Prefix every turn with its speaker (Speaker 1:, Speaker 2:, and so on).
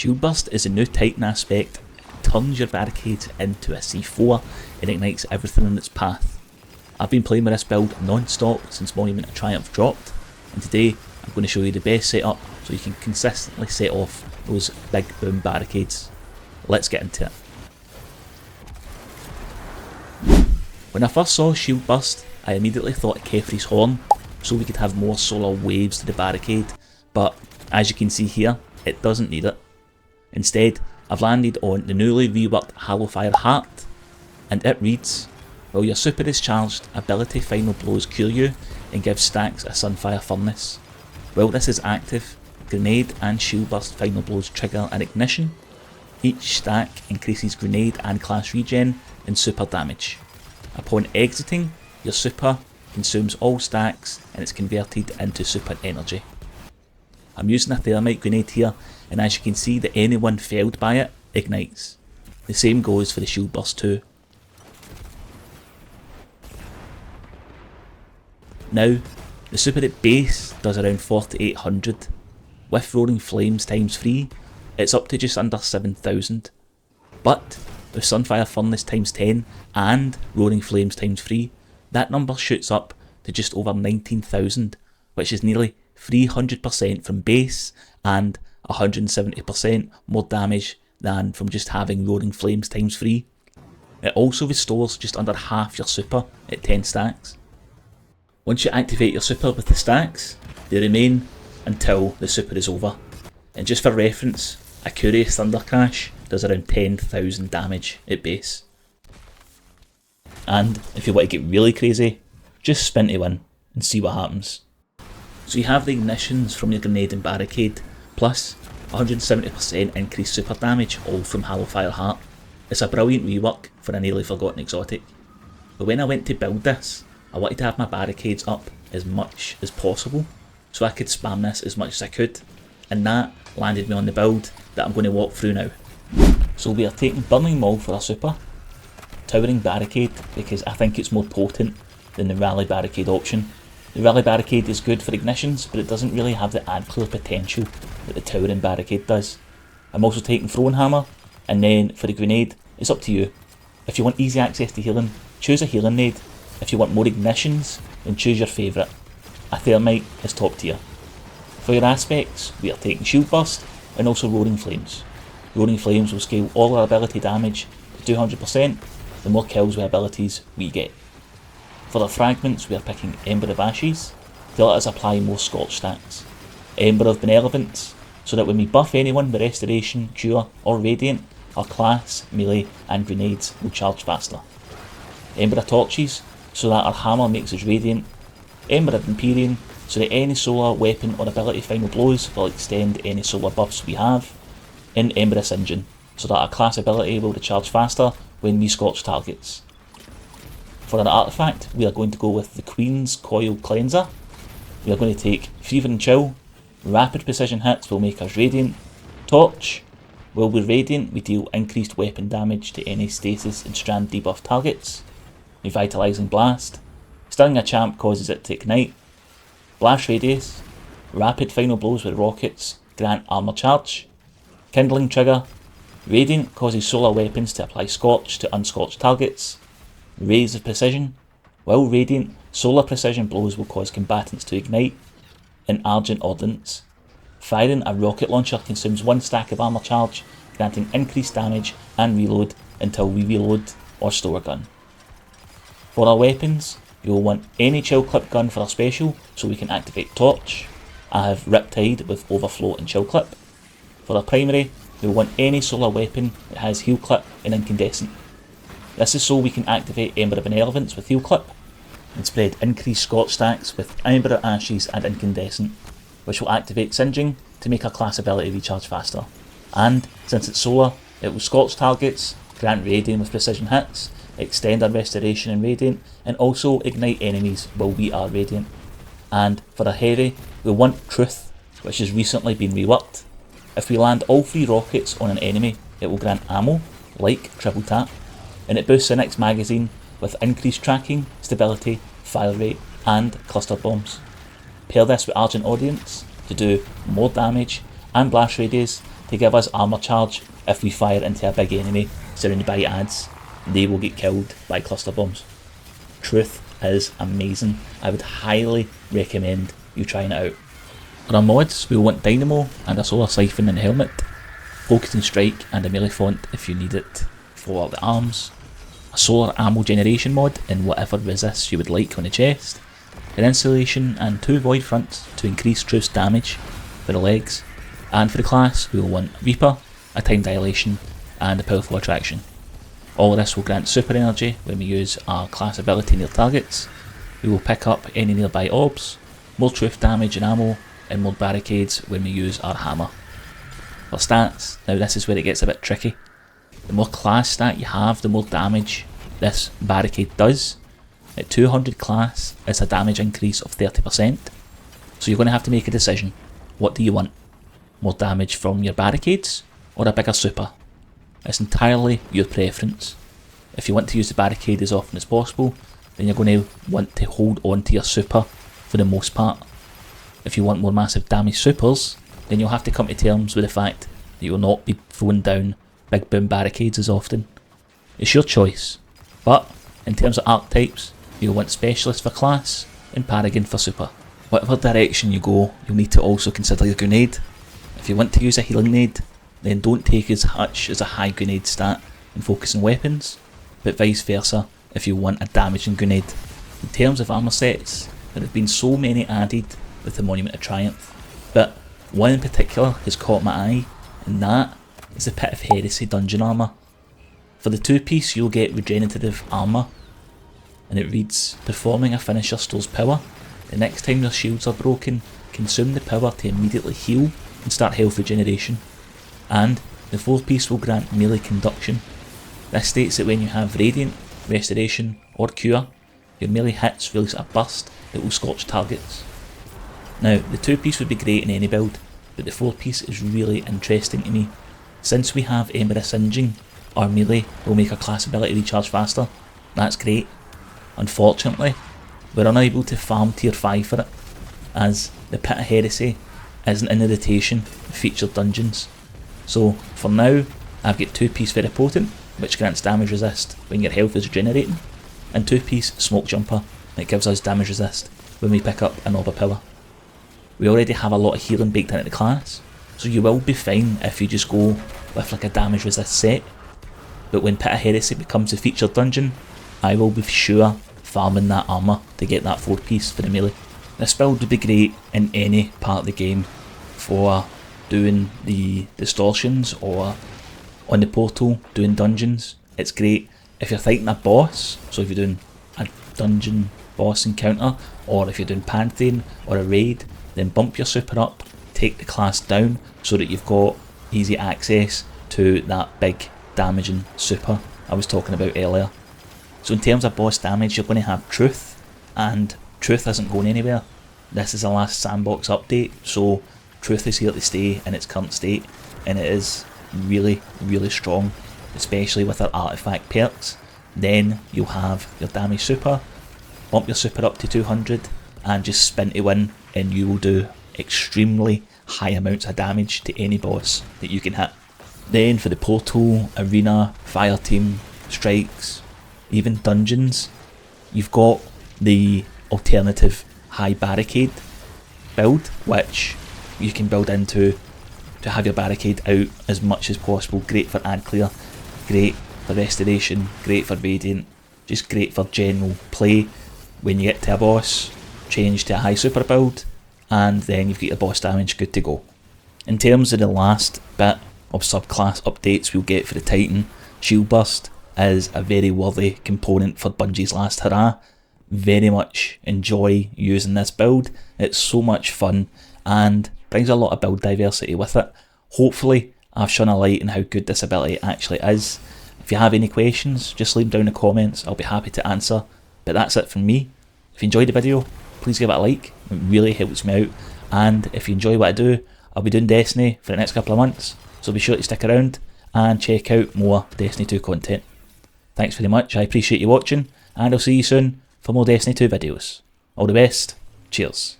Speaker 1: Shield Burst is a new Titan aspect. It turns your barricades into a C4 and ignites everything in its path. I've been playing with this build non-stop since Monument of Triumph dropped, and today I'm going to show you the best setup so you can consistently set off those big boom barricades. Let's get into it. When I first saw Shield Burst, I immediately thought of Gaffer's horn, so we could have more solar waves to the barricade, but as you can see here, it doesn't need it. Instead, I've landed on the newly reworked Hallowfire Heart, and it reads, while your super is charged, ability final blows cure you and give stacks a Sunfire Furnace. While this is active, grenade and shield burst final blows trigger an ignition. Each stack increases grenade and class regen and super damage. Upon exiting, your super consumes all stacks and it's converted into super energy. I'm using a thermite grenade here, and as you can see, that anyone felled by it ignites. The same goes for the shield burst too. Now, the super at base does around 4800. With Roaring Flames times 3, it's up to just under 7000. But with Sunfire Furnace times 10 and Roaring Flames times 3, that number shoots up to just over 19,000, which is nearly 300% from base and 170% more damage than from just having Roaring Flames times 3. It also restores just under half your super at 10 stacks. Once you activate your super with the stacks, they remain until the super is over. And just for reference, a Curious Thunder Crash does around 10,000 damage at base. And if you want to get really crazy, just spin to win and see what happens. So you have the ignitions from your grenade and barricade, plus 170% increased super damage, all from Hallowfire Heart. It's a brilliant rework for a nearly forgotten exotic. But when I went to build this, I wanted to have my barricades up as much as possible, so I could spam this as much as I could, and that landed me on the build that I'm going to walk through now. So we are taking Burning Maul for our super, Towering Barricade because I think it's more potent than the Rally Barricade option. The Rally Barricade is good for ignitions, but it doesn't really have the ad clear potential that the Towering Barricade does. I'm also taking Throwing Hammer, and then for the grenade, it's up to you. If you want easy access to healing, choose a healing nade. If you want more ignitions, then choose your favourite. A thermite is top tier. For your aspects, we are taking Shield Burst and also Roaring Flames. Roaring Flames will scale all our ability damage to 200%, the more kills with abilities we get. For our fragments, we are picking Ember of Ashes to let us apply more Scorch stacks. Ember of Benevolence, so that when we buff anyone with Restoration, Cure or Radiant, our class, melee and grenades will charge faster. Ember of Torches, so that our hammer makes us radiant. Ember of Empyrean, so that any solar weapon or ability final blows will extend any solar buffs we have. And Ember of Singeing, so that our class ability will recharge faster when we scorch targets. For our artifact, we are going to go with the Queen's Coil Cleanser. We are going to take Fever and Chill. Rapid precision hits will make us radiant. Torch. While we're radiant, we deal increased weapon damage to any stasis and strand debuff targets. Revitalizing Blast. Stunning a champ causes it to ignite. Blast Radius. Rapid final blows with rockets grant armor charge. Kindling Trigger. Radiant causes solar weapons to apply Scorch to unscorched targets. Rays of Precision. While radiant, solar precision blows will cause combatants to ignite. And Argent Ordnance. Firing a rocket launcher consumes 1 stack of armor charge, granting increased damage and reload until we reload or store a gun. For our weapons, you will want any chill clip gun for our special, so we can activate Torch. I have Riptide with Overflow and Chill Clip. For our primary, we will want any solar weapon that has Heal Clip and Incandescent. This is so we can activate Ember of Benevolence with Heal Clip, and spread increased Scorch stacks with Ember of Ashes and Incandescent, which will activate Singeing to make our class ability recharge faster. And since it's solar, it will scorch targets, grant Radiant with precision hits, extend our Restoration and Radiant, and also ignite enemies while we are Radiant. And for our heavy, we want Truth, which has recently been reworked. If we land all 3 rockets on an enemy, it will grant ammo, like Triple Tap, and it boosts the next magazine with increased tracking, stability, fire rate, and cluster bombs. Pair this with Argent Audience to do more damage and blast radius to give us armour charge if we fire into a big enemy surrounded by adds. They will get killed by cluster bombs. Truth is amazing. I would highly recommend you trying it out. For our mods, we will want Dynamo and a solar siphon in the helmet, focus and strike and a melee font if you need it for the arms, a solar ammo generation mod in whatever resists you would like on the chest, an insulation and 2 void fronts to increase Truth's damage for the legs, and for the class we will want Reaper, a time dilation and a powerful attraction. All of this will grant super energy when we use our class ability near targets. We will pick up any nearby orbs, more Truth damage and ammo, and more barricades when we use our hammer. For stats, now this is where it gets a bit tricky. The more class stat you have, the more damage this barricade does. At 200 class, it's a damage increase of 30%. So you're going to have to make a decision. What do you want? More damage from your barricades, or a bigger super? It's entirely your preference. If you want to use the barricade as often as possible, then you're going to want to hold on to your super for the most part. If you want more massive damage supers, then you'll have to come to terms with the fact that you will not be throwing down big boom barricades as often. It's your choice, but in terms of archetypes, you'll want Specialist for class and Paragon for super. Whatever direction you go, you'll need to also consider your grenade. If you want to use a healing nade, then don't take as much as a high grenade stat and focus on weapons, but vice versa if you want a damaging grenade. In terms of armour sets, there have been so many added with the Monument of Triumph, but one in particular has caught my eye, and that is the Pit of Heresy dungeon armour. For the 2-piece you'll get regenerative armour, and it reads, performing a finisher stores power. The next time your shields are broken, consume the power to immediately heal and start health regeneration. And the 4-piece will grant melee conduction. This states that when you have Radiant, Restoration or Cure, your melee hits release a burst that will scorch targets. Now, the 2-piece would be great in any build, but the 4-piece is really interesting to me. Since we have Ember Singeing, our melee will make our class ability recharge faster. That's great. Unfortunately, we're unable to farm tier 5 for it, as the Pit of Heresy isn't in the rotation of featured dungeons. So for now, I've got 2-piece Very Potent, which grants damage resist when your health is regenerating, and 2-piece Smoke Jumper that gives us damage resist when we pick up an Orb of Power. We already have a lot of healing baked into the class, so you will be fine if you just go with like a damage resist set, but when Pit of Heresy becomes a featured dungeon, I will be sure farming that armour to get that 4-piece for the melee. This build would be great in any part of the game for doing the distortions or on the portal doing dungeons. It's great if you're fighting a boss, so if you're doing a dungeon boss encounter, or if you're doing Pantheon or a raid, then bump your super up, take the class down so that you've got easy access to that big damaging super I was talking about earlier. So in terms of boss damage, you're going to have Truth, and Truth isn't going anywhere. This is the last sandbox update, so Truth is here to stay in its current state, and it is really, really strong, especially with our artifact perks. Then you'll have your damage super, bump your super up to 200, and just spin to win, and you will do extremely high amounts of damage to any boss that you can hit. Then for the portal, arena, fire team, strikes, even dungeons, you've got the alternative high barricade build, which you can build into to have your barricade out as much as possible. Great for ad clear, great for restoration, great for radiant, just great for general play. When you get to a boss, change to a high super build, and then you've got your boss damage good to go. In terms of the last bit of subclass updates we'll get for the Titan, Shield Burst is a very worthy component for Bungie's last hurrah. Very much enjoy using this build, it's so much fun and brings a lot of build diversity with it. Hopefully I've shone a light on how good this ability actually is. If you have any questions, just leave them down in the comments, I'll be happy to answer. But that's it from me. If you enjoyed the video, please give it a like, it really helps me out. And if you enjoy what I do, I'll be doing Destiny for the next couple of months, so be sure to stick around and check out more Destiny 2 content. Thanks very much, I appreciate you watching, and I'll see you soon for more Destiny 2 videos. All the best, cheers.